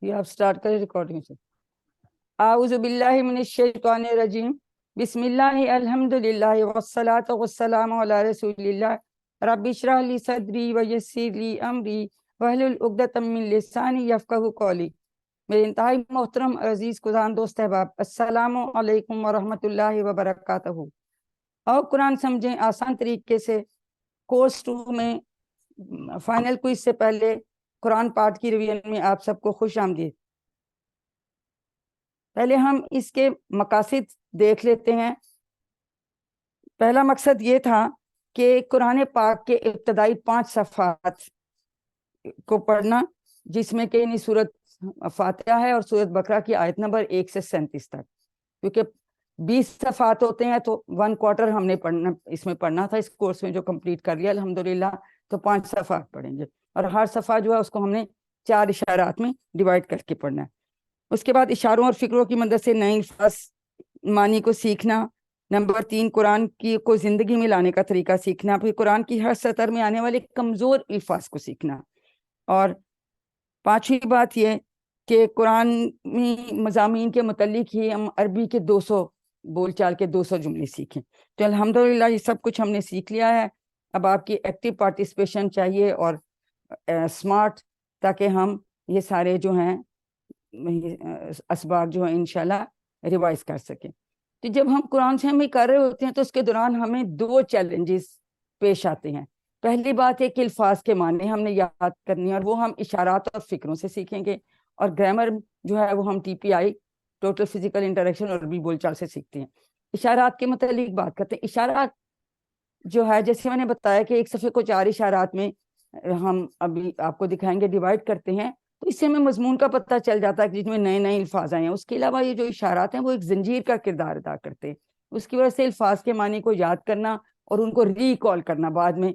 یہ آپ سٹارٹ کریں ریکارڈنگ سے. اعوذ باللہ من الشیطان الرجیم. بسم اللہ الحمدللہ والصلاۃ والسلام علی رسول اللہ. رب اشرح لی صدری ویسر لی امری واحلل عقدۃ من لسانی یفقہوا قولی. میرے انتہائی محترم عزیز قرآن دوست احباب، السلام علیکم ورحمۃ اللہ وبرکاتہ. اور قرآن سمجھیں آسان طریقے سے کورس 2 میں فائنل کوئز سے پہلے قرآن پاٹ کی ریویژن میں آپ سب کو خوش آمدید. پہلے ہم اس کے مقاصد دیکھ لیتے ہیں. پہلا مقصد یہ تھا کہ قرآن پاک کے ابتدائی 5 صفحات کو پڑھنا، جس میں کہ سورت فاتحہ ہے اور سورت بقرہ کی آیت نمبر 1 سے 37 تک. کیونکہ 20 صفحات ہوتے ہیں تو 1 کوارٹر ہم نے اس میں پڑھنا تھا. اس کورس میں جو کمپلیٹ کر لیا الحمدللہ، تو 5 صفحات پڑھیں گے، اور ہر صفحہ جو ہے اس کو ہم نے 4 اشارات میں ڈیوائڈ کر کے پڑھنا ہے. اس کے بعد اشاروں اور فکروں کی مدد سے نئے الفاظ معنی کو سیکھنا. نمبر 3 قرآن کی کو زندگی میں لانے کا طریقہ سیکھنا. پھر قرآن کی ہر سطر میں آنے والے کمزور الفاظ کو سیکھنا. اور 5ویں بات یہ کہ قرآنی مضامین کے متعلق ہی ہم عربی کے 200 بول چال کے 200 جملے سیکھیں. تو الحمدللہ یہ سب کچھ ہم نے سیکھ لیا ہے. اب آپ کی ایکٹیو پارٹیسپیشن چاہیے اور اسمارٹ، تاکہ ہم یہ سارے جو ہیں اسباق جو ہیں انشاءاللہ ریوائز کر سکیں. تو جب ہم قرآن سے ہمیں کر رہے ہوتے ہیں تو اس کے دوران ہمیں 2 چیلنجز پیش آتے ہیں. پہلی بات ہے کہ الفاظ کے معنی ہم نے یاد کرنی ہے، اور وہ ہم اشارات اور فکروں سے سیکھیں گے. اور گرامر جو ہے وہ ہم TPI ٹوٹل فزیکل انٹریکشن اور عربی بول چال سے سیکھتے ہیں. اشارات کے متعلق بات کرتے ہیں. اشارات جو ہے جیسے میں نے بتایا کہ ایک صفحے کو 4 اشارات میں ہم ابھی آپ کو دکھائیں گے ڈیوائڈ کرتے ہیں، تو اس سے ہمیں مضمون کا پتہ چل جاتا ہے کہ جس میں نئے نئے الفاظ آئے ہیں. اس کے علاوہ یہ جو اشارات ہیں وہ ایک زنجیر کا کردار ادا کرتے ہیں. اس کی وجہ سے الفاظ کے معنی کو یاد کرنا اور ان کو ریکال کرنا بعد میں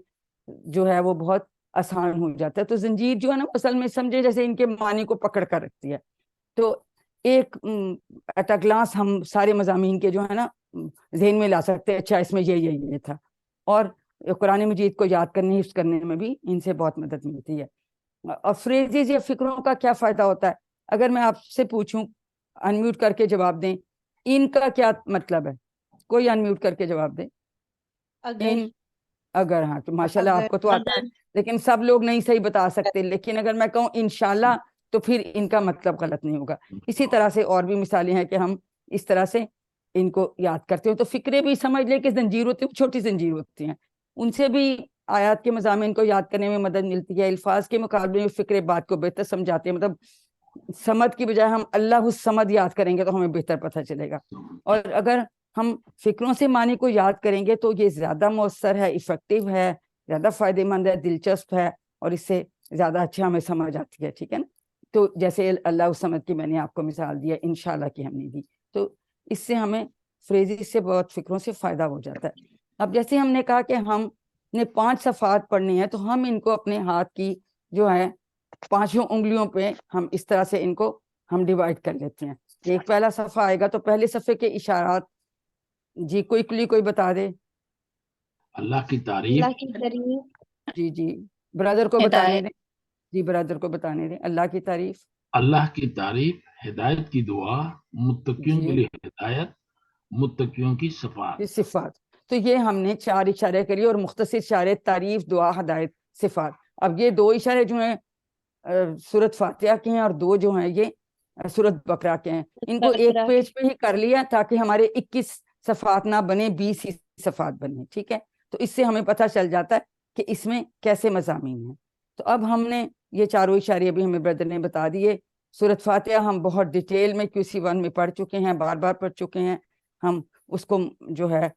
جو ہے وہ بہت آسان ہو جاتا ہے. تو زنجیر جو ہے نا اصل میں سمجھے جیسے ان کے معنی کو پکڑ کر رکھتی ہے. تو ایک ایٹ اے گلانس ہم سارے مضامین کے جو ہے نا ذہن میں لا سکتے ہیں، اچھا اس میں یہ تھا. اور قرآن مجید کو یاد کرنے حفظ کرنے میں بھی ان سے بہت مدد ملتی ہے. اور فریزز یا فکروں کا کیا فائدہ ہوتا ہے؟ اگر میں آپ سے پوچھوں، انمیوٹ کر کے جواب دیں، ان کا کیا مطلب ہے؟ کوئی انمیوٹ کر کے جواب دیں. اگر ہاں تو ماشاءاللہ آپ کو تو آتا ہے، لیکن سب لوگ نہیں صحیح بتا سکتے. لیکن اگر میں کہوں انشاءاللہ تو پھر ان کا مطلب غلط نہیں ہوگا. اسی طرح سے اور بھی مثالیں ہیں کہ ہم اس طرح سے ان کو یاد کرتے ہو. تو فکرے بھی سمجھ لیں کہ زنجیر ہوتی ہیں، چھوٹی زنجیر ہوتی ہیں، ان سے بھی آیات کے مضامین کو یاد کرنے میں مدد ملتی ہے. الفاظ کے مقابلے میں فکرے بات کو بہتر سمجھاتے ہیں. مطلب سمد کی بجائے ہم اللہ الصمد یاد کریں گے تو ہمیں بہتر پتہ چلے گا. اور اگر ہم فکروں سے معنی کو یاد کریں گے تو یہ زیادہ مؤثر ہے، افیکٹو ہے، زیادہ فائدہ مند ہے، دلچسپ ہے، اور اس سے زیادہ اچھا ہمیں سمجھ آتی ہے. ٹھیک ہے نا؟ تو جیسے اللہ الصمد کی میں نے آپ کو مثال دیا، انشاءاللہ کی ہم نے دی، تو اس سے ہمیں فریزز سے بہت فکروں سے فائدہ ہو جاتا ہے. اب جیسے ہم نے کہا کہ ہم نے 5 صفحات پڑھنے ہیں، تو ہم ان کو اپنے ہاتھ کی جو ہے 5 انگلیوں پہ ہم اس طرح سے ان کو ہم ڈیوائڈ کر لیتے ہیں. ایک پہلا صفحہ آئے گا تو پہلے صفحے کے اشارات جی کوئی بتا دے. اللہ کی تعریف. جی برادر کو بتانے دیں. جی برادر کو بتانے دیں. اللہ کی تعریف. اللہ کی تعریف، ہدایت کی دعا، متقیوں کے لیے ہدایت، متقیوں کی صفات. تو یہ ہم نے 4 اشارے کریے اور مختصر اشارے تعریف، دعا، ہدایت، صفات. اب یہ 2 اشارے جو ہیں سورت فاتحہ کے ہیں اور 2 جو ہیں یہ سورت بقرہ کے ہیں. ان کو ایک پیج پہ ہی کر لیا تاکہ ہمارے 21 صفحات نہ بنے، 20 ہی صفحات بنے. ٹھیک ہے؟ تو اس سے ہمیں پتہ چل جاتا ہے کہ اس میں کیسے مضامین ہیں. تو اب ہم نے یہ 4 اشارے ابھی ہمیں بردر نے بتا دیے. سورت فاتحہ ہم بہت ڈیٹیل میں QC1 میں پڑھ چکے ہیں، بار بار پڑھ چکے ہیں. ہم اس کو جو ہے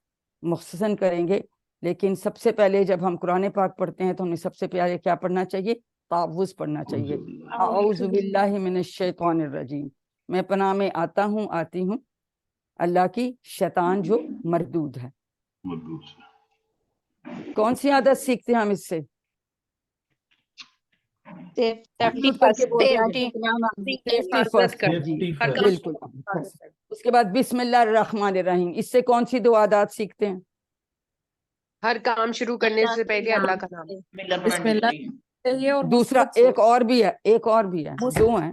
مختصراً کریں گے. لیکن سب سے پہلے جب ہم قرآن پاک پڑھتے ہیں تو ہمیں سب سے پہلے کیا پڑھنا چاہیے؟ تعوذ پڑھنا چاہیے. اعوذ باللہ من الشیطان الرجیم. میں پناہ میں آتی ہوں اللہ کی شیطان جو مردود ہے. کون سی عادت سیکھتے ہیں ہم اس سے؟ بالکل. اس کے بعد بسم اللہ الرحمن الرحیم. اس سے کون سی 2 عادات سیکھتے ہیں؟ ہر کام شروع کرنے سے پہلے اللہ کا نام. بسم اللہ. دوسرا ایک اور بھی ہے 2 ہیں.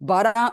12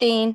3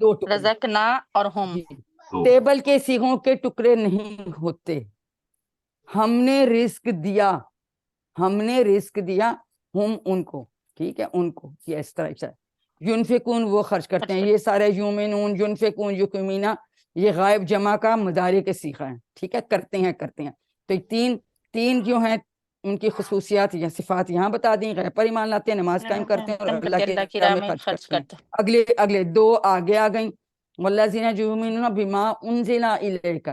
دو ٹکڑے رزقنا اور ہم جی تو ٹیبل کے سیغوں کے ٹکڑے نہیں ہوتے. ہم نے رزق دیا، ہم نے رزق دیا ہم ان کو، ٹھیک ہے، ان کو یہ اس طرح سے ینفقون وہ خرچ کرتے ہیں. یہ سارے یومنون ینفقون یقیمینا یہ غائب جمع کا مضارع کے صیغہ ہیں، ٹھیک ہے، کرتے ہیں کرتے ہیں. تو یہ تین جو ہیں ان کی خصوصیات یا صفات یہاں بتا دیں. غیب پر ایمان لاتے ہیں، نماز قائم کرتے ہیں اور اللہ کی راہ میں خرچ کرتے ہیں. اگلے دو آگے آ گئیں. والذین یؤمنون بما انزل الیک،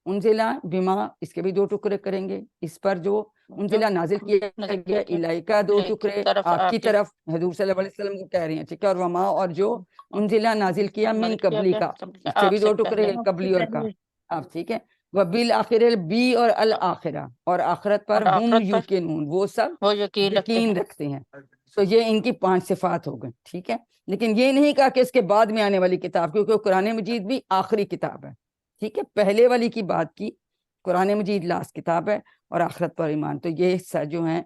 انزل بما اس کے بھی دو ٹکڑے کریں گے. اس پر جو انزل نازل کیا گیا، الیک دو ٹکڑے آپ کی طرف حضور صلی اللہ علیہ وسلم کو کہہ رہی ہیں، ٹھیک ہے. اور وما اور جو انزل نازل کیا من قبلی کا، اس سے بھی دو ٹکڑے قبلی اور کا آپ، ٹھیک ہے. وبالآخرہ بی اور الآخرہ اور آخرت پر اور ہم آخرت پر یوقنون وہ سب وہ یقین رکھتے یقین ہیں. رکھتے ہیں. تو یہ ان کی 5 صفات ہو گئی، ٹھیک ہے. لیکن یہ نہیں کہا کہ اس کے بعد میں آنے والی کتاب، کیونکہ قرآن مجید بھی آخری کتاب ہے، ٹھیک ہے. پہلے والی کی بات کی، قرآن مجید لاسٹ کتاب ہے اور آخرت پر ایمان. تو یہ حصہ جو ہے،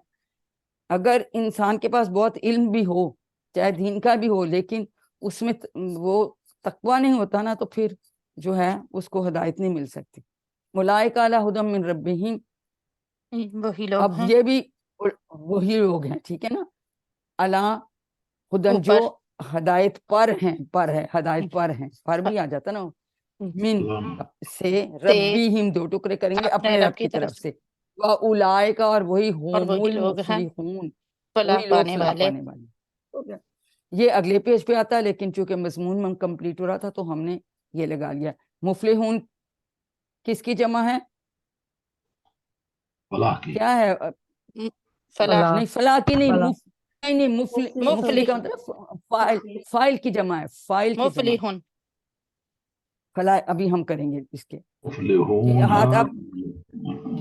اگر انسان کے پاس بہت علم بھی ہو، چاہے دین کا بھی ہو، لیکن اس میں وہ تقوی نہیں ہوتا نا، تو پھر جو ہے اس کو ہدایت نہیں مل سکتی. اولئک علی ھدی من ربہم، وہی لوگ اب ہیں یہ بھی وہی لوگ ہیں، ٹھیک ہے نا. علی ہدن جو اوپر ہدایت پر ہیں، پر ہے ہدایت پر ہیں، پر بھی آ جاتا نا. من سے ربیہم دو ٹکڑے کریں گے اپنے رب کی طرف سے. وَأُولَئِکَ اور وہی اور ہم وہی لوگ ہیں المفلحون، فلاح وہی لوگ پانے فلاح والے. پانے والے. ہو گیا. یہ اگلے پیج پہ آتا ہے، لیکن چونکہ مضمون ہم کمپلیٹ ہو رہا تھا تو ہم نے یہ لگا لیا. مفلحون کس کی جمع ہے؟ فلاح کی. کیا ہے؟ فلاح نہیں فلاح کی نہیں، فلاح. نہیں مفلح کا مطلب فائل کی جمع ہے، فائل کی جمع. مفلحون فلاح ابھی ہم کریں گے اس کے. مفلحون ہاتھ اب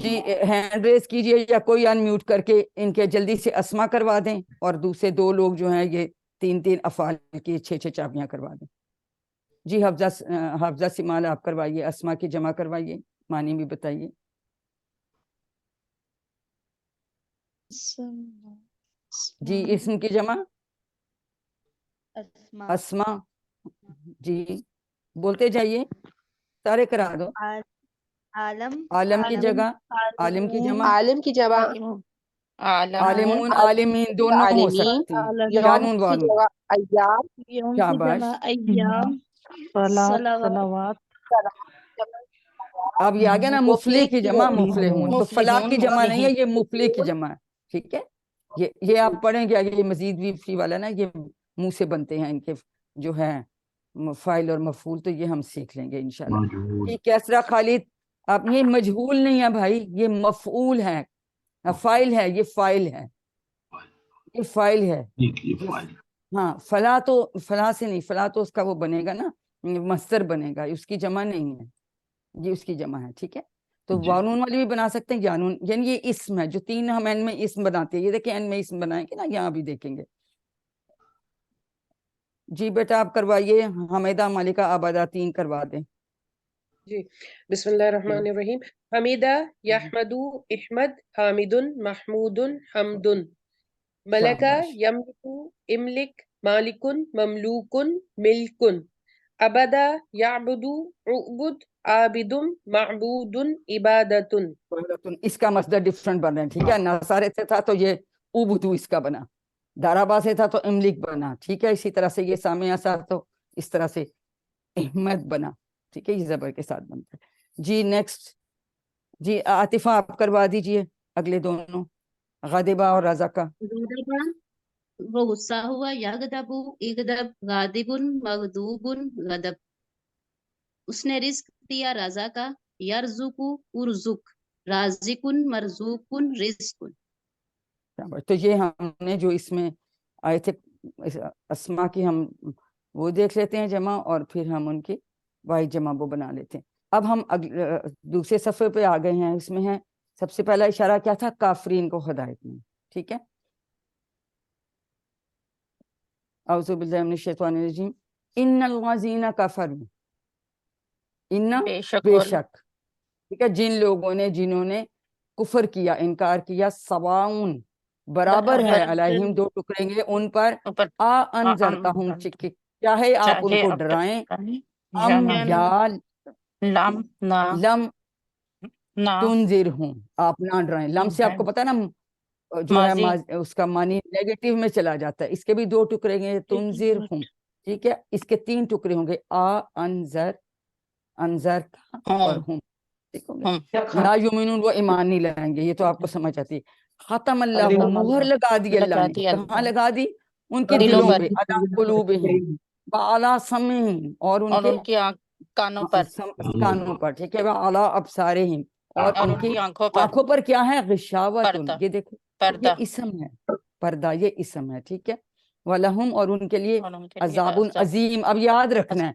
جی ہینڈ ریز کیجئے یا کوئی ان میوٹ کر کے ان کے جلدی سے اسما کروا دیں، اور دوسرے دو لوگ جو ہیں یہ 3 افعال کی 6 چابیاں کروا دیں. جی حفظہ سمال آپ کروائیے، اسما کی جمع کروائیے، معنی بھی بتائیے. جی اسم کی جمع اسما. جی بولتے جائیے، سارے کرا دو. عالم کی جگہ عالم کی جمع عالم کی جمع عالمون، عالمین دونوں ہو عالمین. سکتی ہیں. یوم یانون کی وانون. جگہ ایام. شاباش. صلوات اب یہ آگیا نا مفلح کی جمع مفلحون، تو فلاح کی جمع نہیں ہے، یہ مفلح کی جمع ہے، ٹھیک ہے. یہ آپ پڑھیں گے آگے، یہ مزید بھی فی والا نا، یہ منہ سے بنتے ہیں ان کے جو ہے فائل اور مفعول، تو یہ ہم سیکھ لیں گے انشاءاللہ. مجہول. یہ کیسرا خالد، اب یہ مجہول نہیں ہے بھائی، یہ مفعول ہے، فائل ہے، یہ فائل ہے، یہ فائل ہے. یہ فائل. ہاں فلاح تو فلاح سے نہیں، فلاح تو اس کا وہ بنے گا نا، مصدر بنے گا، اس کی جمع نہیں ہے، یہ اس کی جمع ہے، ٹھیک ہے. تو جی. وانون والی بھی بنا سکتے ہیں، یانون، یعنی یہ اسم ہے جو 3 ہم این میں اسم بناتے ہیں. یہ دیکھیں این میں اسم بنائیں گے نا، یہاں بھی دیکھیں گے. جی بیٹا آپ کروائیے، حمیدہ مالکہ آبادہ 3 کروا دیں. جی بسم اللہ الرحمن الرحیم. حمیدہ یحمدو احمد حامد محمود حمد. ملکہ یملکو املک مالک مملوک ملک. عبدہ یعبدو عبد عابد معبود عبادت. اس کا مصدر ڈفرنٹ بن رہے ہیں، ٹھیک ہے. نصارے سے تھا تو یہ اوبدو اس کا بنا، دارابا سے تھا تو املک بنا، ٹھیک ہے. اسی طرح سے یہ سامیہ سا تو اس طرح سے احمد بنا، ٹھیک ہے، یہ زبر کے ساتھ بنتا ہے. جی نیکسٹ، جی عاطفہ آپ کروا دیجئے اگلے دونوں، غادبہ اور رضا کا. وہ غصہ ہوا، یغضب اغضب غاضب مغضوب غضب. اس نے رزق دیا رضا کا، یرزق ارزق رازق مرزوق رزق. تو یہ ہم نے جو اس میں آئے تھے اسما کی، ہم وہ دیکھ لیتے ہیں جمع، اور پھر ہم ان کی واحد جمع وہ بنا لیتے ہیں. اب ہم دوسرے صفحے پہ آ گئے ہیں. اس میں ہے سب سے پہلا اشارہ کیا تھا؟ کافرین کو ہدایت میں، ٹھیک ہے. اعوذ باللہ من الشیطان الرجیم. ان الذین کفروا، ان بے بے شک شک، ٹھیک ہے، جن لوگوں نے جنہوں نے کفر کیا، انکار کیا، سواؤن برابر ہے، علیہم دو ٹکریں گے ان پر، اوپر آ انذرتہم چاہے آپ ان چاہے کو اب ڈرائیں یا ام نہ یا لم نہ لم نہ تنذر ہوں، آپ نہ ڈرائیں. لم سے آپ کو پتا نا جو ہے ماضی اس کا معنی نیگیٹو میں چلا جاتا ہے. اس کے بھی 2 ٹکڑے ہیں، تنذر ہوں، ٹھیک ہے. اس کے 3 ٹکڑے ہوں گے، انذر، انذر تھا اور ہم، ٹھیک ہو گیا. لا یؤمنون، وہ ایمان نہیں لائیں گے، یہ تو آپ کو سمجھ آتی ہے. ختم اللہ، مہر لگا دی اللہ لگا نے. دیا کہاں لگا دی؟ ان کے دلوں دلوں پر، پہ. علی قلوبہم وعلی سمعہم، اور ان اور کے ان کی کانوں پر، کانوں پر، ٹھیک ہے. وعلی ابصارہم، اور اور ان ان کی کی آنکھوں پر آنکھوں پر کیا ہے؟ غشاوت. پردہ، یہ دیکھو، پردہ، یہ اسم ہے، پردہ، یہ اسم ہے، ٹھیک ہے. وَلَهُمْ، اور ان کے لیے اور ان کے لیے عذاب عظیم. اب یاد رکھنا ہے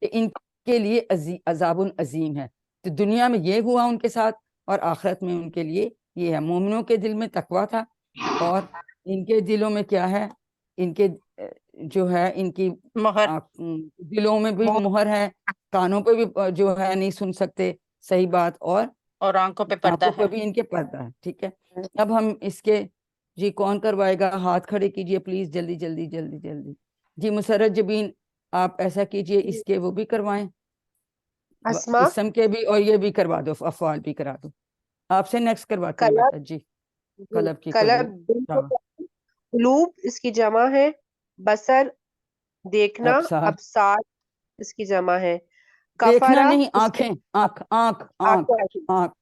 کہ ان کے لیے عذاب عظیم ہے. تو دنیا میں یہ ہوا ان کے ساتھ، اور آخرت میں ان کے لیے یہ ہے. مومنوں کے دل میں تقویٰ تھا، اور ان کے دلوں میں کیا ہے؟ ان کے جو ہے ان کی مہر، دلوں میں بھی مہر ہے، کانوں پہ بھی جو ہے نہیں سن سکتے صحیح بات، اور آنکھوں پہ پردہ آنکھوں ہے. پہ بھی ان کے پردہ ہے، ٹھیک ہے. اب ہم اس کے، جی کون کروائے گا؟ ہاتھ کھڑے کیجئے پلیز، جلدی جلدی جلدی جلدی. جی مسرت جبین، آپ ایسا کیجئے، اس کے وہ بھی کروائیں، اسما، اسم کے بھی، اور یہ بھی کروا دو، افعال بھی کرا دو. آپ سے نیکسٹ کرواتی ہوں بیٹا. جی قلب کی قلب، شاباش. قلوب اس کی جمع ہے. بصر دیکھنا، ابصار، ابصار اس کی جمع ہے. دیکھنا کفرا نہیں، اس آنکھیں، آنکھ آنکھ آنکھ آنکھیں، آنکھ.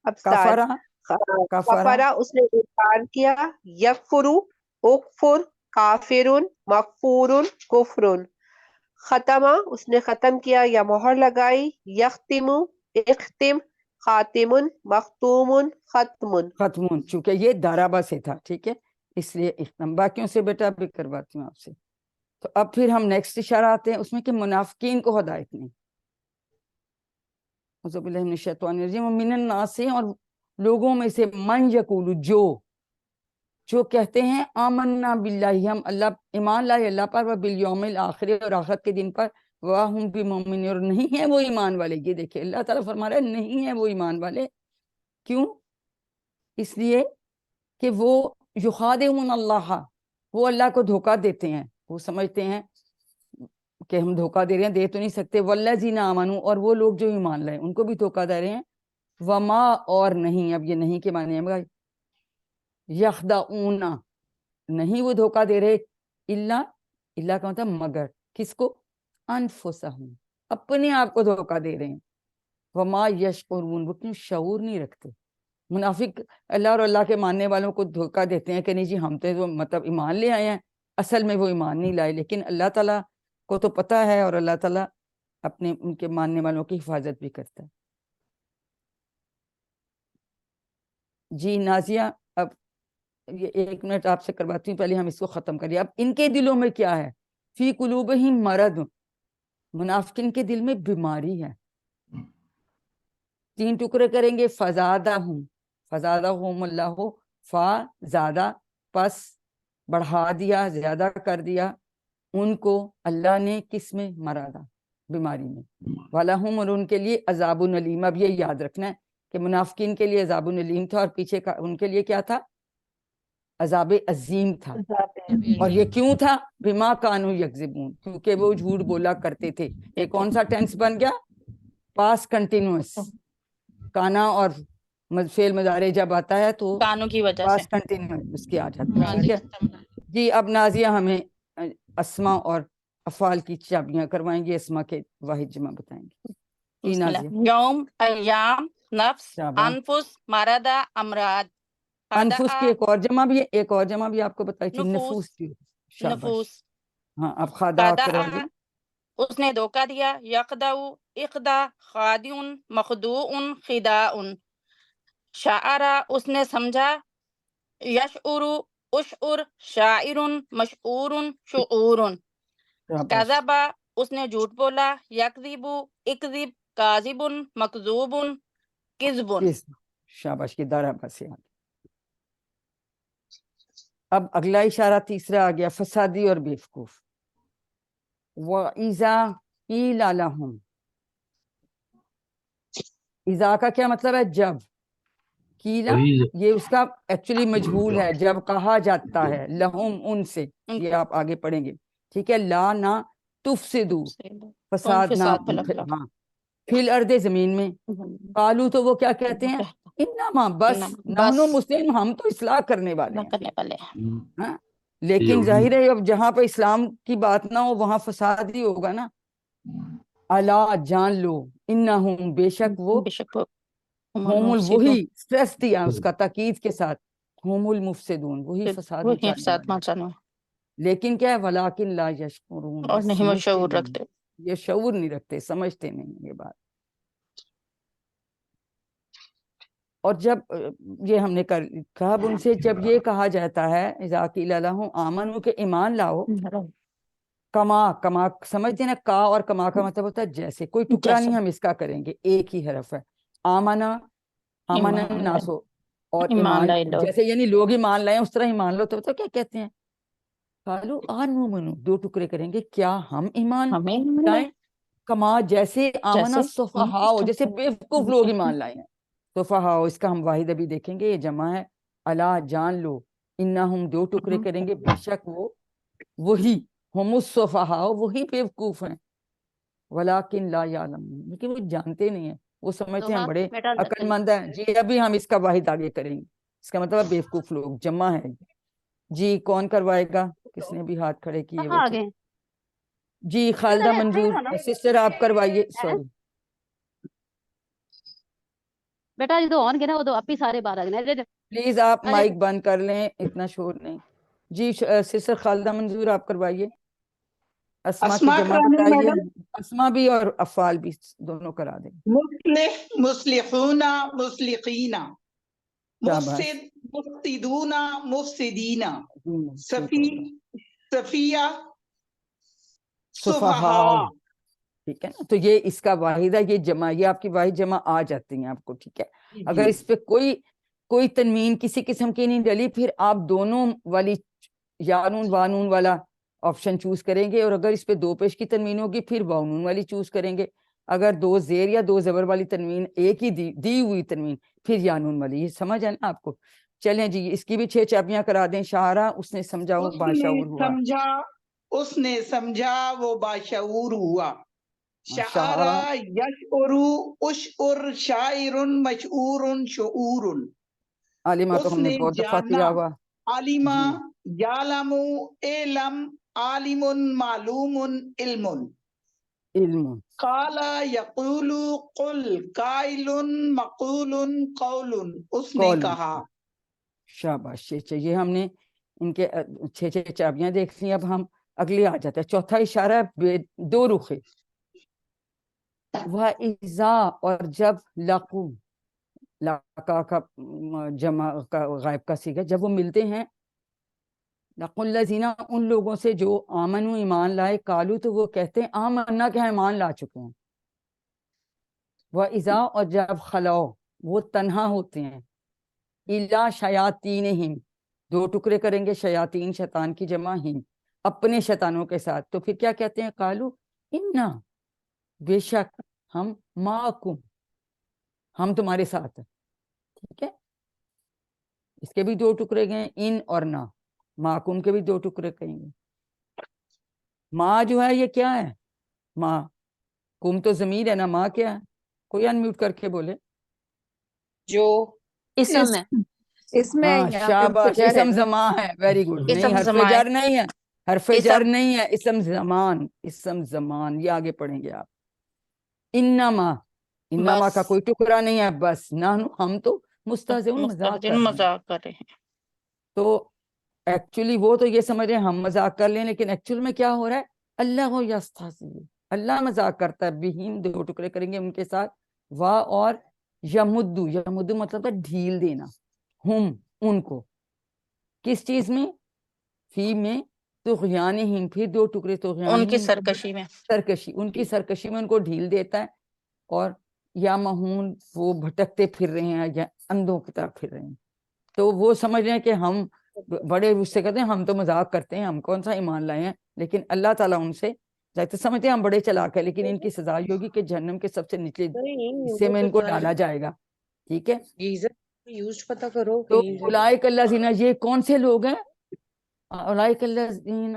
ابصار. کفرا، کفرا، کفرا اس نے انکار کیا. یکفرو، اکفر، کافرن، مغفورن، کفرن. ختمہ اس نے ختم کیا یا مہر لگائی. یختم، اختم، خاتمن، مختومن، ختمن. ختمون، چونکہ یہ دارابا سے تھا، ٹھیک ہے، اس لیے اختم. باقیوں سے بیٹا بھی کرواتی ہوں آپ سے. تو اب پھر ہم نیکسٹ اشارہ آتے ہیں اس میں کہ منافقین کو ہدایت نہیں. اعوذ باللہ من الشیطان الرجیم. ومن الناس، اور لوگوں میں سے، من یقول، جو کہتے ہیں آمنا باللہ، ہم اللہ ایمان لائے اللہ پر، وبالیوم الآخر، اور آخرت کے دن پر، وہم بمؤمنین، اور نہیں ہیں وہ ایمان والے. یہ دیکھیں اللہ تعالیٰ فرما رہا ہے نہیں ہیں وہ ایمان والے. کیوں؟ اس لیے کہ وہ یخادعون اللہ، وہ اللہ کو دھوکہ دیتے ہیں. وہ سمجھتے ہیں کہ ہم دھوکہ دے رہے ہیں، دے تو نہیں سکتے. والذین آمنوا، اور وہ لوگ جو ایمان لائے ان کو بھی دھوکہ دے رہے ہیں. وما، اور نہیں. اب یہ نہیں کے معنی ہے یخدعون، نہیں وہ دھوکہ دے رہے. اللہ کا مطلب مگر، کس کو؟ انفسہم، اپنے آپ کو دھوکہ دے رہے ہیں. وما یشعرون، وہ کیوں شعور نہیں رکھتے. منافق اللہ اور اللہ کے ماننے والوں کو دھوکہ دیتے ہیں کہ نہیں جی ہم تو مطلب ایمان لے آئے ہیں، اصل میں وہ ایمان نہیں لائے. لیکن اللہ تعالیٰ کو تو پتہ ہے، اور اللہ تعالیٰ اپنے ان کے ماننے والوں کی حفاظت بھی کرتا ہے. جی نازیہ، اب یہ 1 منٹ آپ سے کرواتی ہوں، پہلے ہم اس کو ختم کریے. اب ان کے دلوں میں کیا ہے؟ فی قلوبہم مرض، منافقین کے دل میں بیماری ہے. 3 ٹکڑے کریں گے. فزادہم، فزادہم اللہ، فا زیادہ، پس بڑھا دیا، زیادہ کر دیا ان کو اللہ نے، کس میں؟ مرض، بیماری میں. وَلَهُمْ، اور ان کے لیے عذاب علیم. اب یہ یاد رکھنا ہے کہ منافقین کے لیے عذاب علیم تھا، اور پیچھے کا ان کے لیے کیا تھا؟ عذاب عظیم تھا. اور یہ کیوں تھا؟ بما کانوا یکذبون، کیونکہ وہ جھوٹ بولا کرتے تھے. یہ کون سا ٹینس بن گیا؟ پاس کنٹینیوس. کانا اور فعل مضارع جب آتا ہے تو کانوں کی وجہ سے. پاس کنٹینیوس اس کی آ جاتی ہے، ٹھیک ہے. جی اب نازیہ ہمیں اسما اور افعال کی چابیاں کروائیں گی، اسما کے واحد جمع بتائیں گے. جی بسم نازیہ. اللہ. یوم، ایام، نفس، شاباش. انفس، مرادہ، امراض، انفس کی ایک اور جمع بھی ہے، ایک اور جمع بھی آپ کو بتائی تھی، نفوس، نفوس کی. شاباش. نفوس. ہاں اب خدا کروا خدع دیں. اس نے دھوکہ دیا. یخدع، اخدع، خادع، مخدوع، خداع. شعرا اس نے سمجھا. یشعر، اشعر، شاعر، مشعور، شعور. شاباش. کذب اس نے جھوٹ بولا. یکذب، اکذب، کاذب، مکذوب، کذب. شاباش کی دارا بس یاد. اب اگلا اشارہ تیسرا آ گیا، فسادی اور بیوقوف. وَإِذَا قِيلَ لَهُمْ، اذا کا کیا مطلب ہے؟ جب. قیلا یہ اس کا ایکچولی مجہول ہے، جب کہا جاتا ہے. لہم ان سے، یہ آپ آگے پڑھیں گے. ٹھیک ہے، لا نہ تفسدو، کون فساد نہ فساد پھیلاتا ہاں، فی الارض زمین میں، قالو تو وہ کیا کہتے ہیں، انما بس، نحنو مسلم ہم تو اصلاح کرنے والے نہ ہیں، کرنے والے ہیں. ہاں، لیکن ظاہر ہے اب جہاں پہ اسلام کی بات نہ ہو وہاں فساد ہی ہوگا نا. الا جان لو، انہم بے شک وہ، بے شک وہ ہوم وہی سٹریس دیا اس کا تاکید کے ساتھ، ہوم المفسدون وہی فساد وہی مچانے فساد والے، مچانا لیکن کیا ہے ولیکن لا یشکرون، اور بس نہیں وہ سمجھتے شعور نہیں رکھتے. ہیں، یہ شعور نہیں رکھتے، سمجھتے نہیں یہ بات. اور جب یہ ہم نے کہا اب ان سے جب یہ کہا جاتا ہے اذا قیل لہم آمنوا کہ ایمان لاؤ، کما کما سمجھتے ہیں نا، کا اور کما کا مطلب ہوتا ہے جیسے، کوئی ٹکڑا جیسے نہیں ہم اس کا کریں گے، ایک ہی حرف ہے. آمنا، آمن ایمان الناس، اور ایمان ایمان لائے لوگ. جیسے یعنی لوگ ایمان لائیں اس طرح ایمان لو، تو کیا کہتے ہیں، قالوا آنؤمن، دو ٹکڑے کریں گے، کیا ہم ایمان ہمیں ایمان لائے لائیں، کما جیسے آمنا جیسے السفہاء، جیسے بیوقوف لوگ ایمان لائے ہیں. سفہاء اس کا ہم واحد ابھی دیکھیں گے، یہ جمع ہے. الا جان لو، انہم دو ٹکڑے کریں گے، بے شک وہ، وہی، ہم السفہاء وہی بیوقوف ہیں، ولیکن لا یعلمون لیکن وہ جانتے نہیں ہیں، وہ سمجھتے ہیں ہم بڑے بیٹا عقل مند ہیں. جی ابھی ہم اس کا واحد آگے کریں گے، اس کا مطلب بیوقوف لوگ جمع ہے. جی کون کروائے گا، کس نے بھی ہاتھ کھڑے کیے ہوئے کہاں تھے؟ آگے جی خالدہ منظور سسٹر آپ کروائیے، سوری. بیٹا یہ تو آن کے نا وہ تو آپ ہی سارے باہر آ گئے. پلیز آپ مائک بند کر لیں، اتنا شور نہیں. جی سسٹر خالدہ منظور آپ کروائیے. اسما کی اسما جمع کرانی بتائیے، میڈم، اسما بھی اور افعال بھی دونوں کرا دیں. مصلح مصلحون مصلحین، شاباش، مفسد مفسدون مفسدین، ٹھیک صفی ہوگا. صفیہ صفحاء، صفحاء. ٹھیک ہے نا، تو یہ اس کا واحد ہے، یہ جمع، یہ آپ کی واحد جمع آ جاتی ہیں آپ کو. ٹھیک ہے، اگر اس پہ کوئی تنوین کسی قسم کی نہیں ڈلی، پھر آپ دونوں والی یانون وانون والا آپشن چوز کریں گے، اور اگر اس پہ دو پیش کی تنوین ہوگی پھر واؤنون والی چوز کریں گے. اگر دو زیر یا دو زبر والی تنوین، ایک ہی دی ہوئی تنوین، پھر یانون والی. یہ سمجھ ہے نا آپ کو؟ چلیں جی اس کی بھی 6 چابیاں کرا دیں. شاعرہ اس نے سمجھا وہ باشعور ہوا. اس نے سمجھا وہ باشعور ہوا. شاعرہ، شعرا یشعر اشعر شاعر مشعور شعور. عالمہ تو اس ہم نے نے بہت دفعہ جانا، کیا ہوا. عالمہ جی یعلم علم، عالم معلوم علم. علم، قال یقول قل قائل مقول قول. اس نے قول، کہا. شاباش. یہ ہم نے ان کے 6 چابیاں دیکھ لی. اب ہم اگلی آ جاتے ہیں. چوتھا اشارہ ہے دو رخے. وَإِذَا، اور جب، لقو، لاقا کا جمع کا غائب کا صیغہ، جب وہ ملتے ہیں، لقوا الذین، ان لوگوں سے جو آمنوا ایمان لائے، قالو تو وہ کہتے ہیں، آمنا کہ ہم ایمان لا چکے ہیں. وَإِذَا، اور جب، خلو، وہ تنہا ہوتے ہیں، الا شیاطینہم، دو ٹکڑے کریں گے، شیاطین شیطان کی جمع، ہم اپنے شیطانوں کے ساتھ، تو پھر کیا کہتے ہیں، قالو انا، بے شک ہم، معکم، ہم تمہارے ساتھ ہیں. ٹھیک ہے، اس کے بھی دو ٹکڑے گئے، ان اور نہ. معکم کے بھی دو ٹکڑے کہیں گے. ماں جو ہے یہ کیا ہے، ماں، کم تو ضمیر ہے نا، ماں کیا ہے، کوئی انمیوٹ کر کے بولے. جو اسم ہے، اس میں ہاں یہاں پہ شاباش، جر ہے. اسم زمان ہے. Very good. نہیں اسم حرف زمائے، جر نہیں ہے، حرف اسم جر نہیں ہے، اسم زمان. اسم زمان یہ آگے پڑھیں گے آپ. انما، انما بس کا کوئی ٹکڑا نہیں ہے، بس نحن، ہم تو مستہزئون، مذاق کر مستہزئون رہے ہیں. مذاق کر رہے ہیں. تو ایکچولی وہ تو یہ سمجھ رہے ہیں ہم مذاق کر لیں، لیکن ایکچوئل میں کیا ہو رہا ہے، اللہ یستہزئ، اللہ مذاق کرتا ہے. بہم، دو ٹکڑے کریں گے ان کے ساتھ. وا، اور یمدو، یمدو مطلب ہے ڈھیل دینا، ہم، ان کو، کس چیز میں، فی میں، طغیانہم، پھر دو ٹکڑے ان کی طغیانہم، سرکشی میں. سرکشی، ان کی سرکشی میں ان کو ڈھیل دیتا ہے. اور یا مہون، وہ بھٹکتے پھر رہے ہیں یا اندھوں کی طرح پھر رہے ہیں. تو وہ سمجھ رہے ہیں کہ ہم بڑے اس سے کہتے ہیں ہم تو مذاق کرتے ہیں، ہم کون سا ایمان لائے ہیں. لیکن اللہ تعالیٰ ان سے تو سمجھتے ہیں ہم بڑے چلاک ہیں، لیکن ان کی سزا یہ ہوگی کہ جہنم کے سب سے نچلے حصے میں ان کو ڈالا جائے گا. ٹھیک ہے، یوز پتہ کرو تو کہ اولئک الذین، یہ کون سے لوگ ہیں، اولئک الذین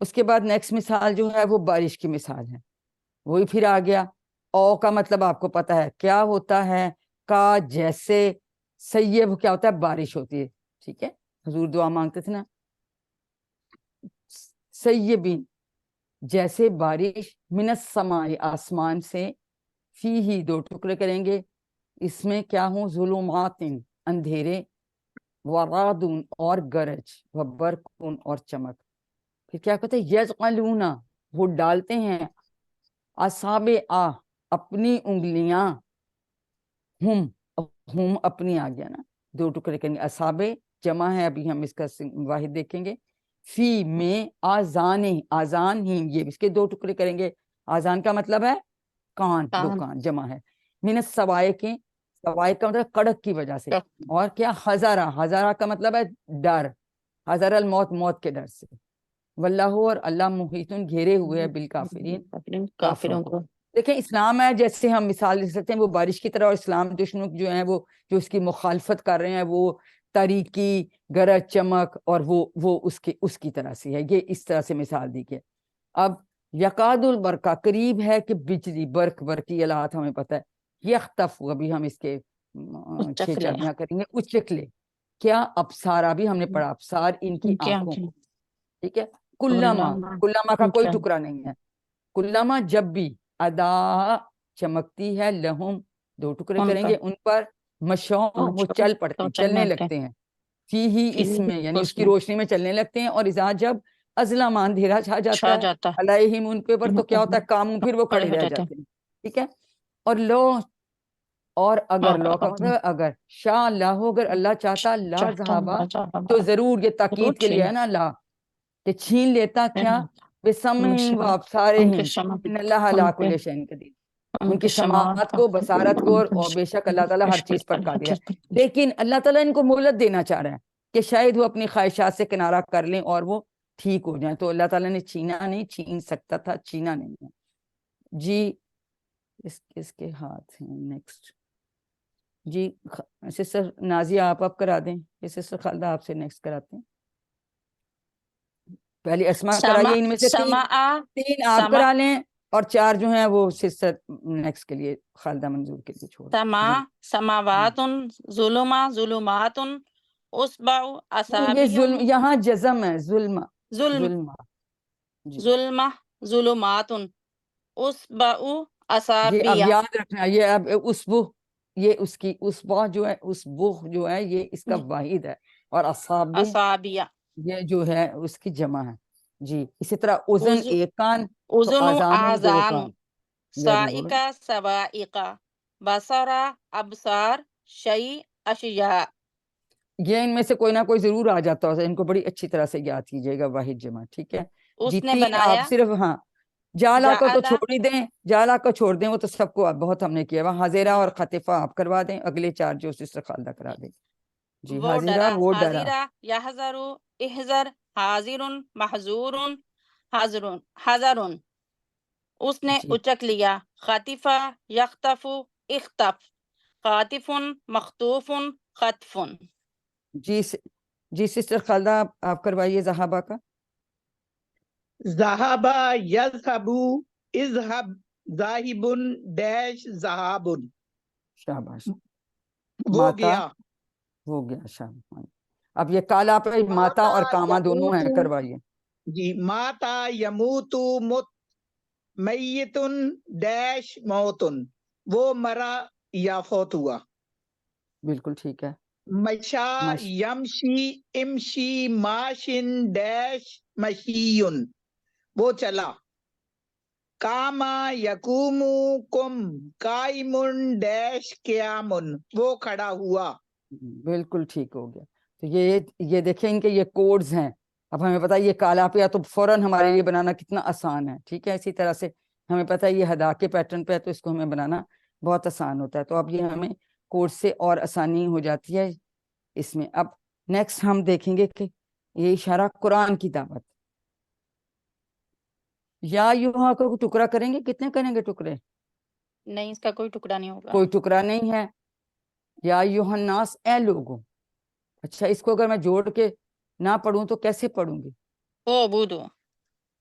اس کے بعد نیکسٹ مثال جو ہے وہ بارش کی مثال ہے. وہی پھر آ گیا. او کا مطلب آپ کو پتا ہے کیا ہوتا ہے, کا جیسے, سیب کیا ہوتا ہے, بارش ہوتی ہے. ٹھیک ہے, حضور دعا مانگتے تھے نا, سیبین جیسے بارش, من السماء آسمان سے, فی ہی دو ٹکڑے کریں گے, اس میں کیا ہوں, ظلمات اندھیرے, ورادون اور گرج, وبرقون اور چمک. پھر کیا کہتے ہیں, یجعلون وہ ڈالتے ہیں, اصابع اپنی انگلیاں, ہم اپنی آ گیا نا, دو ٹکڑے کریں گے, اصابع جمع ہے, ابھی ہم اس کا واحد دیکھیں گے. فی میں آذان, آذان ہی, یہ اس کے دو ٹکڑے کریں گے. آذان کا مطلب ہے کان, دو کان جمع ہے. من السوائے کے, سوائے کا مطلب کڑک کی وجہ سے. اور کیا, ہزارہ, ہزارہ کا مطلب ہے ڈر, حذر الموت, موت کے ڈر سے. واللہ اور اللہ محیطن گھیرے ہوئے ہے بالکافرین, کافروں کو. دیکھیں اسلام ہے, جیسے ہم مثال دے سکتے ہیں وہ بارش کی طرح, اور اسلام دشمنوں جو ہیں وہ جو اس کی مخالفت کر رہے ہیں وہ تاریکی, گرج, چمک, اور وہ اس کی طرح سے ہے. یہ اس طرح سے مثال دی گئی. اب یقاد البرقہ, قریب ہے کہ بجلی, برقی الہات ہمیں پتہ ہے. یختف, ابھی ہم اس کے 6 چابیاں کریں گے. اچکلے کیا, ابصارہ بھی ہم نے پڑھا, ابصار ان کی آنکھوں. ٹھیک ہے, کلما کا کوئی ٹکڑا نہیں ہے. کلما جب بھی, ادا چمکتی ہے, لہم دو ٹکڑے کریں گے ان پر, مشوں وہ چل پڑتے ہیں, چلنے لگتے ہیں. فی ہی اس میں, یعنی اس کی روشنی میں چلنے لگتے ہیں. اور اذا جب ازلم اندھیرا چھا جاتا ہے, علیہم ان کے اوپر, تو کیا ہوتا ہے, کام پھر وہ کھڑے رہ جاتے ہیں. ٹھیک ہے. اور لو, اور اگر, لو کا مطلب اگر, شاء اللہ ہو, اگر اللہ چاہتا, لا ذہابا تو ضرور, یہ تاکید کے لیے ہے نا, لا کہ چھین لیتا کیا, بسمعہم و ابصارہم, ان اللہ علی کل شیء قدیر. ان کی سماعت کو, بصارت کو, اور بے شک اللہ تعالیٰ ہر چیز پر قادر ہے. لیکن اللہ تعالیٰ ان کو مہلت دینا چاہ رہا ہے کہ شاید وہ اپنی خواہشات سے کنارہ کر لیں اور وہ ٹھیک ہو جائیں. تو اللہ تعالیٰ نے چھینا نہیں, چھین سکتا تھا, چھینا نہیں ہے. جی اس کے ہاتھ ہیں. نیکسٹ جی سسٹر نازیہ آپ کرا دیں, یہ سسٹر خالدہ آپ سے نیکسٹ کراتے ہیں. پہلی اسما کرائیے, ان میں سے تین آپ کرا لیں, اور 4 جو ہیں وہ سسٹر نیکسٹ کے لیے, خالدہ منظور کے لیے چھوڑ. سماوات, ظلمات, اصبع یہ اصابع, ظلم, یہاں جزم ہے, ظلم, ظلم, جی. ظلمہ, ظلمات, اصبع یہ اب اصابع. یاد رکھنا, یہ اب اسبو, یہ اس کی اسبع جو ہے, اسبو جو ہے یہ اس کا واحد ہے, اور اصابع اصابع, یہ جو ہے اس کی جمع ہے. جی اسی طرح اذن ایک کان, تو اذن آذان 2 آذان, کان. سائقہ سوائقہ, بصرہ ابصار, شیء اشیاء. یہ ان میں سے کوئی نہ کوئی ضرور آ جاتا ہے, ان کو بڑی اچھی طرح سے یاد کیجیے گا, واحد جمع. ٹھیک ہے جی. اس نے 3 بنایا, آپ صرف, ہاں جالا کو تو جعل, چھوڑ ہی دیں, جالا کو چھوڑ دیں, وہ تو سب کو بہت ہم نے کیا. وہاں حاضرہ اور خطفہ آپ کروا دیں, اگلے 4 جو سسٹر خالدہ کرا دیں. جی وہ حاضرہ, ڈرا, وہ ڈرا. حاضرہ, یحذر, احذر, حاضر, محذور, حذر, حذر. اس نے جی اچک لیا, خطفہ, یختف, اختف, خاطف, مخطوف, خطف. جی سسٹر خالدہ آپ کروائیے زہابہ کا. ذهبا يذهب اذهب ذاهب ڈیش ذهاب. شاباش. وہ ماتا گیا. ہو گیا, شاباش. اب یہ کالا پہ ماتا اور کاما دونوں ہیں, کروائیے. جی. ماتا یموت مت, میتن ڈیش موتن, وہ مرا یا فوت ہوا. بالکل ٹھیک ہے. مشا یمشی امشی ماشن ڈیش مشیون, وہ چلا. کاما یقوم کم قائمن ڈیش قیامن, وہ کھڑا ہوا. بالکل ٹھیک ہو گیا. تو یہ دیکھیں ان کے یہ کوڈز ہیں. اب ہمیں پتا ہے یہ کالا پہ تو فوراً ہمارے لیے بنانا کتنا آسان ہے. ٹھیک ہے, اسی طرح سے ہمیں پتا ہے یہ ہدا کے پیٹرن پہ ہے, تو اس کو ہمیں بنانا بہت آسان ہوتا ہے. تو اب یہ ہمیں کوڈ سے اور آسانی ہو جاتی ہے اس میں. اب نیکسٹ ہم دیکھیں گے کہ یہ اشارہ قرآن کی دعوت. یا یوہا کو ٹکڑا کریں گے, کتنے کریں گے ٹکڑے؟ نہیں, اس کا کوئی ٹکڑا نہیں ہوگا. کوئی ٹکڑا نہیں ہے. یا ایھا الناس, اے لوگوں. اچھا, اس کو اگر میں جوڑ کے نہ پڑھوں تو کیسے پڑھوں گی؟ او بودو,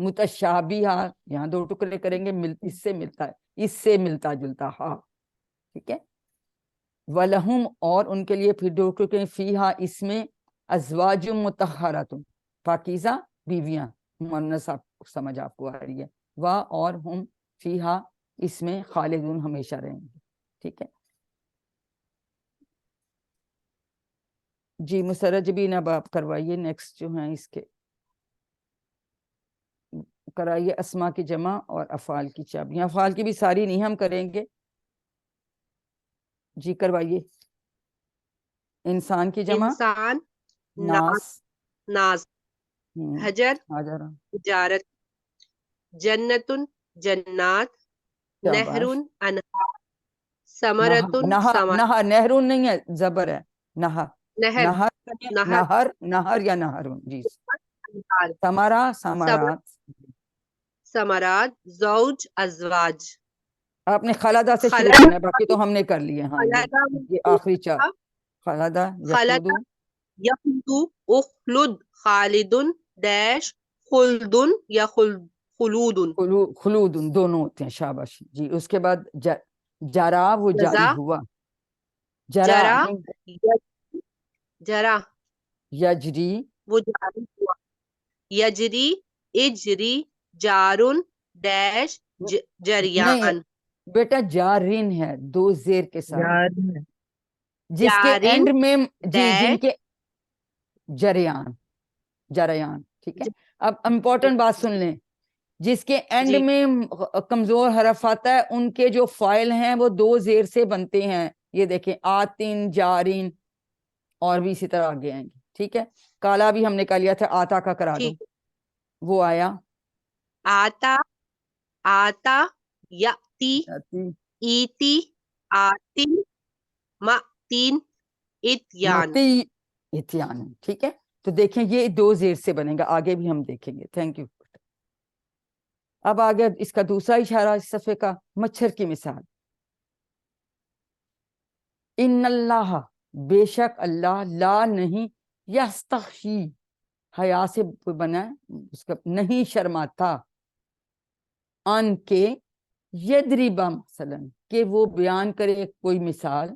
متشابہہ یہاں دو ٹکڑے کریں گے اس سے ملتا ہے، اس سے ملتا جلتا ہا، ٹھیک ہے. وَلَهُمْ اور ان کے لیے پھر دو ٹکڑے فیہا اس میں ازواج مطہرات پاکیزہ بیویاں، مؤنث آپ سمجھ آپ کو آ رہی ہے، وا اور ہم فیہا اس میں خالدون ہمیشہ رہیں گے، ٹھیک ہے. جی مسرج بھی اب آپ کروائیے نیکسٹ جو ہیں اس کے کرائیے اسما کی جمع اور افعال کی چابیاں. افعال کی بھی ساری نہیں ہم کریں گے. جی کروائیے. انسان کی جمع انسان، ناس، ناس، حجر، حجر، تجارت، جنتن، جنات، نہرن، انہار، ثمرتن، ثمر، نہر، نہرون نہیں ہے، زبر ہے، نہر، نہر، نہر، نہر، نہر، نہر یا نہرون. جی انہار، ثمرہ، ثمرات. ثمرات، زوج، ازواج، آپ نے خلدہ سے شروع خلدہ، کرنا ہے، باقی تو ہم نے کر لیے. ہاں خلدہ، یہ آخری چار. خلدہ، یخلدو، خلدہ، یخلدو، اخلد، خالدن، ڈیش، خلدن یا خلودن، خلود دونوں ہوتے ہیں. شاباش. جی اس کے بعد جرا وہ جاری جزا، ہوا. جرا جرا، نہیں، جرا یجری، وہ جاری ہوا، یجری، اجری، جارن، ڈیش، نہیں جریان، بیٹا جارین ہے دو زیر کے ساتھ، یار جس کے جارن، اینڈ میں جی جن ڈیش، کے جریان، جریان، ٹھیک ہے. اب امپورٹنٹ بات سن لیں، جس کے اینڈ جی، میں کمزور حرف آتا ہے ان کے جو فائل ہیں وہ دو زیر سے بنتے ہیں. یہ دیکھیں آتین، جارین اور بھی اسی طرح آگے آئیں گے، ٹھیک ہے. کالا بھی ہم نے کہا لیا تھا، آتا کا کرا دو. ٹھیک، وہ آیا آتا، آتا، یاتی، ایتی، آتین، ماتین، اتیان، متی اتیان، ٹھیک ہے. تو دیکھیں یہ دو زیر سے بنے گا، آگے بھی ہم دیکھیں گے. Thank you. اب آگے اس کا دوسرا اشارہ اس صفحے کا، مچھر کی مثال. ان اللہ بے شک اللہ، لا نہیں، یستخشی حیا سے بنا ہے اس کا، نہیں شرماتا، ان کے یدربا مثلا کہ وہ بیان کرے کوئی مثال،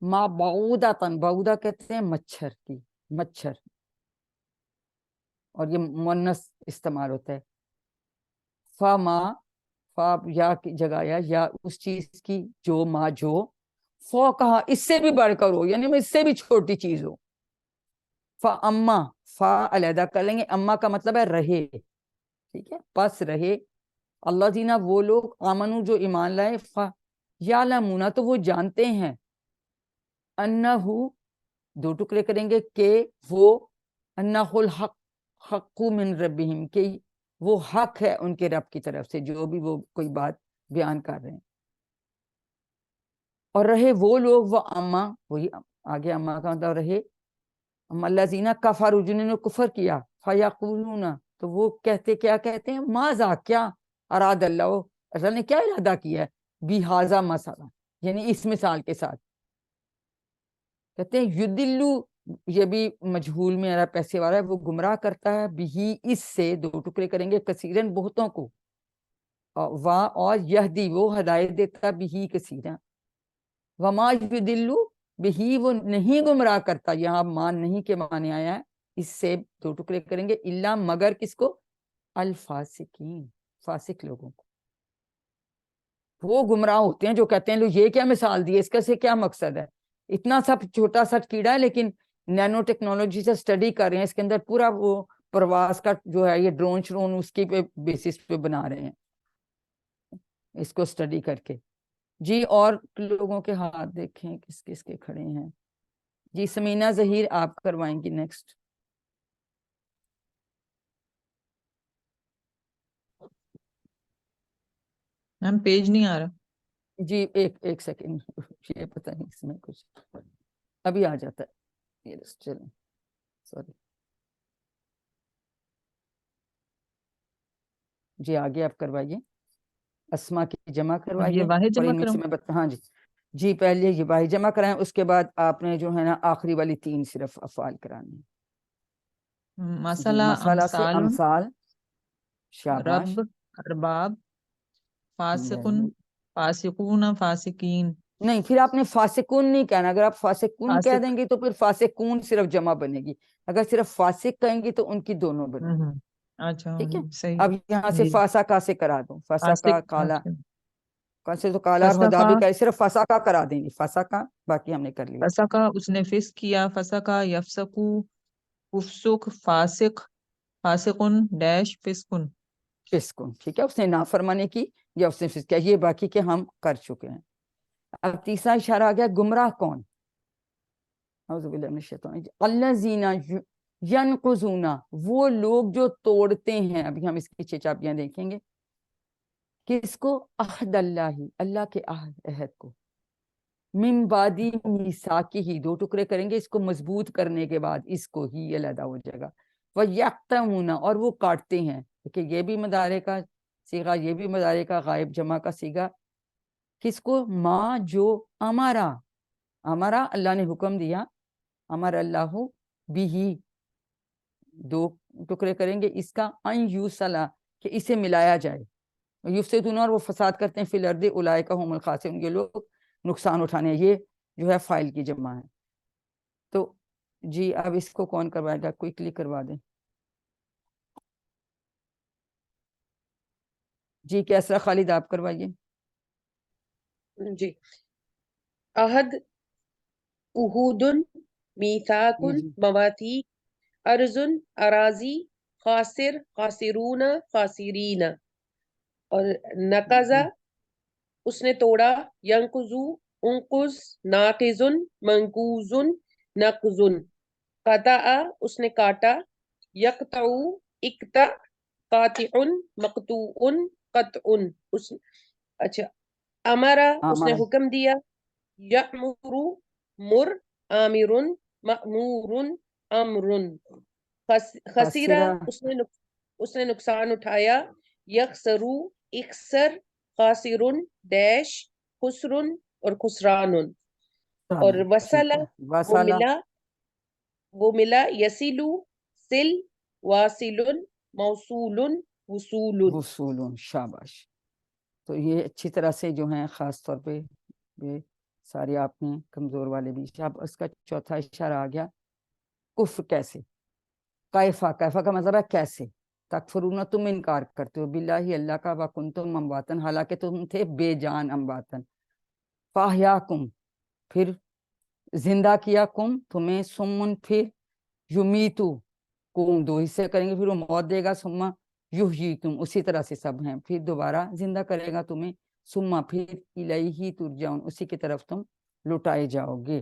ما بعودتن، بعودہ کہتے ہیں مچھر کی، مچھر، اور یہ مؤنث استعمال ہوتا ہے. فما، فا یا کی جگہ یا اس چیز کی جو ما جو فو کہا اس سے بھی بڑھ کر ہو، یعنی اس سے بھی چھوٹی چیز ہو. فا اما، فا علیحدہ کر لیں گے، اما کا مطلب ہے رہے، ٹھیک ہے. پس رہے اللہ دینا وہ لوگ آمنو جو ایمان لائے، فا یعلمون تو وہ جانتے ہیں، انہو دو ٹکڑے کریں گے کہ وہ، انہو الحق، حق من ربہم کہ وہ حق ہے ان کے رب کی طرف سے، جو بھی وہ کوئی بات بیان کر رہے ہیں. اور رہے وہ لوگ، وہ اما، وہی آگے اما کا مطلب رہے اما الذین کفروا جنہوں نے کفر کیا، فیقولون تو وہ کہتے، کیا کہتے ہیں، ماذا کیا، اراد اللہ، اللہ نے کیا ارادہ کیا ہے، بہذا مثلا یعنی اس مثال کے ساتھ. کہتے ہیں یدلو، یہ بھی مجہول میں ارا پیسے والا ہے، وہ گمراہ کرتا ہے، بھی اس سے دو ٹکڑے کریں گے، کثیرن بہتوں کو، اور یہدی وہ ہدایت دیتا بھی کثیرن، وما یدلو بھی وہ نہیں گمراہ کرتا، یہاں مان نہیں کے معنی آیا ہے، اس سے دو ٹکڑے کریں گے، الا مگر کس کو، الفاسقین، فاسق لوگوں کو. وہ گمراہ ہوتے ہیں جو کہتے ہیں لو یہ کیا مثال دی ہے، اس کا سے کیا مقصد ہے، اتنا سا چھوٹا سا کیڑا ہے لیکن نینو ٹیکنالوجی سے اسٹڈی کر رہے ہیں، اس کے اندر پورا وہ پرواز کا جو ہے یہ ڈرون شرون اس کی بیسس پہ بنا رہے ہیں اس کو اسٹڈی کر کے. جی اور لوگوں کے ہاتھ دیکھیں کس کس کے کھڑے ہیں. جی سمینہ ظہیر آپ کروائیں گی نیکسٹ. میم پیج نہیں آ رہا. جی ایک سیکنڈ، یہ پتہ نہیں اس میں کچھ ابھی آ جاتا ہے، یہ چلیں سوری. جی آگے آپ کروائیے، اسما کی جمع کروائیے، یہ واحد اور جمع ان میں کروں؟ سے میں ہاں جی جی پہلے یہ واحد جمع کرائیں، اس کے بعد آپ نے جو ہے نا آخری والی 3 صرف افعال کرانے ہیں. مسئلہ مسئلہ سے امثال، امثال، شاباش، رب ارباب، فاسقن نہیں فاسقون فاسقین، نہیں، پھر آپ نے فاسقون نہیں کہنا. اگر آپ فاسقون کہہ فاسق. دیں گے تو پھر فاسقون صرف جمع بنے گی. اگر صرف فاسق کہیں گے تو ان کی دونوں بنے گی. اچھا ٹھیک ہے. صحیح. اب یہاں سے جی فاسقہ سے کرا دو. فاسقہ فاسق. کالا، اچھا کون سے تو کالا اور ہدا فسقہ، بھی کرے، صرف فسقہ کرا دیں گے. فسقہ باقی ہم نے کر لیا. فسقہ اس نے فسق کیا، فسقہ یفسقو فسق، فاسق فاسقن ڈیش فسقن. فسقون، ٹھیک ہے. اس نے نافرمانی کی یا اس نے فسق کیا، یہ باقی کے ہم کر چکے ہیں. اب تیسرا اشارہ آ گیا، گمراہ کون؟ اعوذ باللہ من الشیطان الذین ینقضون، وہ لوگ جو توڑتے ہیں. ابھی ہم اس کی 6 چابیاں دیکھیں گے. کس کو؟ عہد اللہ، اللہ کے عہد کو. من بعدی میثاقہ، 2 ٹکڑے کریں گے اس کو مضبوط کرنے کے بعد، اس کو ہی علیحدہ ہو جائے گا. وَيَقْطَعُونَ، اور وہ کاٹتے ہیں. کہ یہ بھی مضارع کا صیغہ، یہ بھی مضارع کا غائب جمع کا صیغہ. کس کو؟ ما، جو ہمارا اللہ نے حکم دیا، امر اللہ بھی، 2 ٹکڑے کریں گے اس کا. ان یوصلا، کہ اسے ملایا جائے. یفسدون، اور وہ فساد کرتے ہیں. فی الارض اولئک هم الخاسرون، یہ لوگ نقصان اٹھانے ہیں. یہ جو ہے فائل کی جمع ہے. تو جی اب اس کو کون کروائے گا؟ کوئکلی کروا دیں. جی کیسرا خالد آپ کروائیے. جی. عہد، عہود، میثاق، جی جی مواثیق، ارض، اراضی، خاسر، خاسرون، خاسرین. اور نقضہ جی اس نے توڑا، ینقضو، انقض، ناقض، منقوض، نقض. قطع اس نے کاٹا، یقطع، اقطع، قاطع، مقطوع، قطع. اچھا. امرا اس نے ہمارا حکم دیا، یأمر، مر، آمر، مأمور، امر. خسیرہ خاسرہ، اس نے نقصان اٹھایا، یخسرو، اخسر، خاسر، ڈیش، خسر اور خسران. اور ٹھیک وصلہ ہے. وہ وصلہ، ملا، یسلو، سل، واصل، موصول، وصول. وصول، شاباش. تو یہ اچھی طرح سے جو ہیں خاص طور پہ یہ سارے آپ نے کمزور والے بھی. اب اس کا چوتھا اشارہ آ گیا، کفر کیسے. کیفا، کیفا کا مطلب ہے کیسے. تکفرون، تم انکار کرتے ہو، باللہ اللہ کا، وکنتم امواتن، حالانکہ تم تھے بے جان. امواتن، فاحیاکم، پھر زندہ کیا، کم تمہیں، سمن، پھر یمیتو کم، 2 حصے کریں گے، پھر وہ موت دے گا. سما یحییکم، اسی طرح سے سب ہیں. پھر دوبارہ زندہ کرے گا تمہیں. سما پھر الیہ ترجعون، اسی کی طرف تم لٹائے جاؤ گے.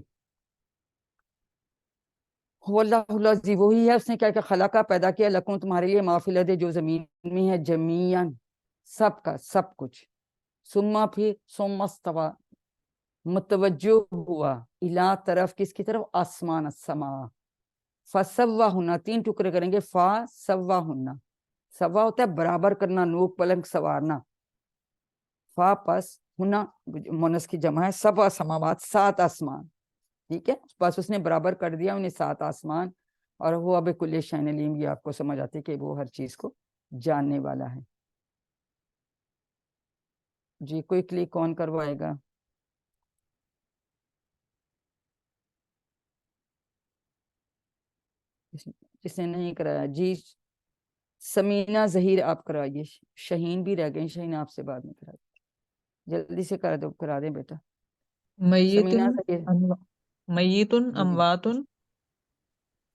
واللہ الذی، وہی ہے اس نے کیا کہ خلقہ پیدا کیا، لکم تمہارے لیے، ما فی الارض جو زمین میں ہے، جمیعاً سب کا سب کچھ. سما پھر ثم استوی، متوجہ ہوا، الا طرف، کس کی طرف؟ آسمان، السماء. فسواہن، 3 ٹکڑے کریں گے. فا سواہن، سوا ہوتا ہے برابر کرنا، نوک پلنگ سوارنا. فا پس ہنا مونس کی جمع ہے. 7 سماوات، 7 آسمان. ٹھیک ہے. بس اس نے برابر کر دیا انہیں 7 آسمان. اور وہ اب کل شیء علیم، یہ آپ کو سمجھ آتی کہ وہ ہر چیز کو جاننے والا ہے. جی کوئکلی کون کروائے گا؟ جس نے نہیں کرایا جی سمینہ ظہیر آپ کرائیے. شہین بھی رہ گئے، شہین آپ سے بعد میں کرا دیں، جلدی سے کرا دیں بیٹا. سمینہ ظہیر، میتن جی جی امواتن،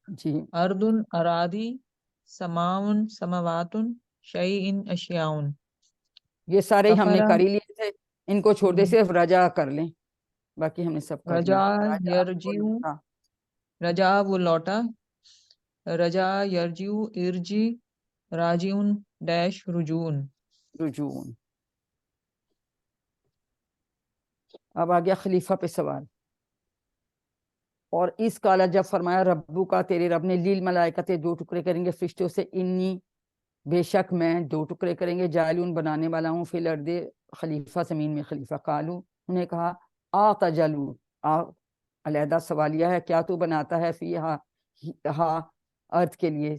جی اردن ارادی، سماون سماواتن، شیئن اشیاؤن. یہ سارے ہم نے کفرا، کر ہی لیے تھے. ان کو چھوڑ دے، صرف رجا کر لیں، باقی ہم نے سب کر رجا لیا. رجا یرجیو، رجا وہ لوٹا، رجا یرجیو ارجی، راجیون ڈیش رجون. رجوع. اب آ گیا خلیفہ پہ سوال. اور اس کالا جب فرمایا ربو کا، تیرے رب نے، لیل ملائکہ 2 ٹکڑے کریں گے فرشتوں سے، انی بے شک میں 2 ٹکڑے کریں گے، جائلون بنانے والا ہوں، فی الارض خلیفہ، زمین میں خلیفہ. قالو انہیں کہا، تجلو، علیحدہ سوالیہ ہے، کیا تو بناتا ہے، فی ہا ارض کے لیے،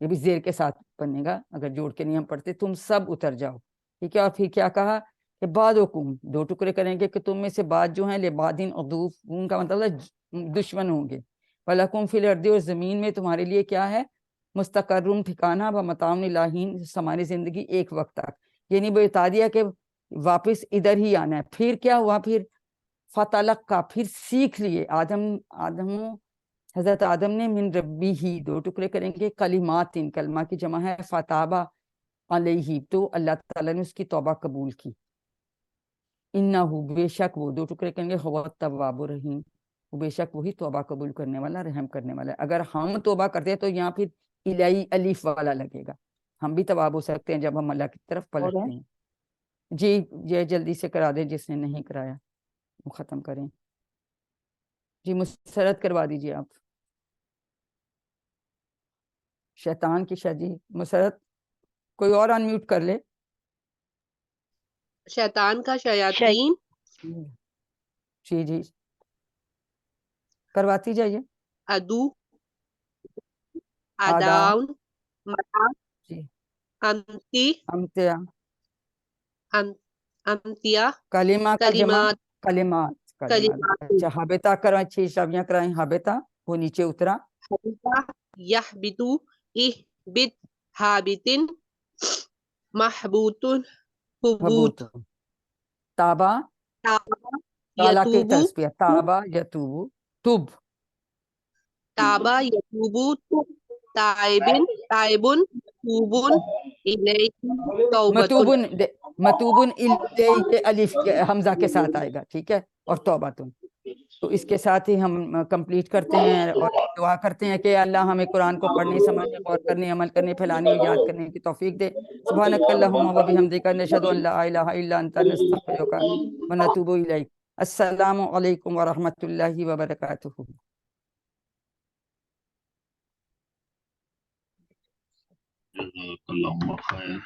یہ بھی زیر کے ساتھ بنے گا، اگر جوڑ کے نہیں ہم پڑھتے، تم سب اتر جاؤ، ٹھیک ہے. اور پھر کیا کہا کہ بعضکم، دو ٹکڑے کریں گے کہ تم میں سے بعض جو ہیں لبعض عدو کا مطلب ہے دشمن ہوں گے. وَلَكُمْ فِي الْأَرْضِ، اور زمین میں تمہارے لیے کیا ہے، مستقر ٹھکانہ، ومتاع الی حین، ہماری زندگی ایک وقت تک. یعنی بتا دیا کہ واپس ادھر ہی آنا ہے. پھر کیا ہوا، پھر فتلقا، پھر سیکھ لیے حضرت آدم نے من ربی ہی، دو ٹکڑے کریں گے کلمات، کلمہ کی جمع ہے فتابہ علیہ، تو اللہ تعالیٰ نے اس کی توبہ قبول کی. انہو، بے شک وہ، دو ٹکڑے کریں گے هو التواب الرحیم، بے شک وہی توبہ قبول کرنے والا، رحم کرنے والا ہے. اگر ہم توبہ کرتے ہیں تو یہاں پھر الہی الف والا لگے گا. ہم بھی تواب ہو سکتے ہیں جب ہم اللہ کی طرف پلٹتے ہیں. جی یہ جلدی سے کرا دیں جس نے نہیں کرایا، وہ ختم کریں. جی مسرت کروا دیجیے آپ. شیطان کی شاہ، جی مسرت کوئی اور انمیوٹ کر لے. شیطان کا شیاطین، جی جی کرواتی جائیے. ادو، آدا، اداؤن، متا، جی امتی، امتیا، امتیا، کلمہ کا جمع کلمات، کلمات. کلمات. اچھا حبتا کرائیں، 6 شابیاں کرائیں. حبتا وہ نیچے اترا. حبتا، یحبتو، احبت، حابتن، محبوتن، حبوت. حبوت. تابا، تابا، تالا کے یتوبو، تصفیہ، تابا یتوبو، تب. تابا یتوبو، تائبن، تائبن، توبن، الیہ توبتن. متوبن الیہ، الف حمزہ کے ساتھ آئے گا، ٹھیک ہے. اور توبتن. تو اس کے ساتھ ہی ہم کمپلیٹ کرتے ہیں اور دعا کرتے ہیں کہ اللہ ہمیں قرآن کو پڑھنے، سمجھنے، غور کرنے، عمل کرنے، پھیلانے اور یاد کرنے کی توفیق دے. سبحانک اللہم و بحمدک، نشہد ان لا الہ الا انت، نستغفرک و نتوب الیک. السلام علیکم ورحمۃ اللہ وبرکاتہ. جزاک اللہ خیر.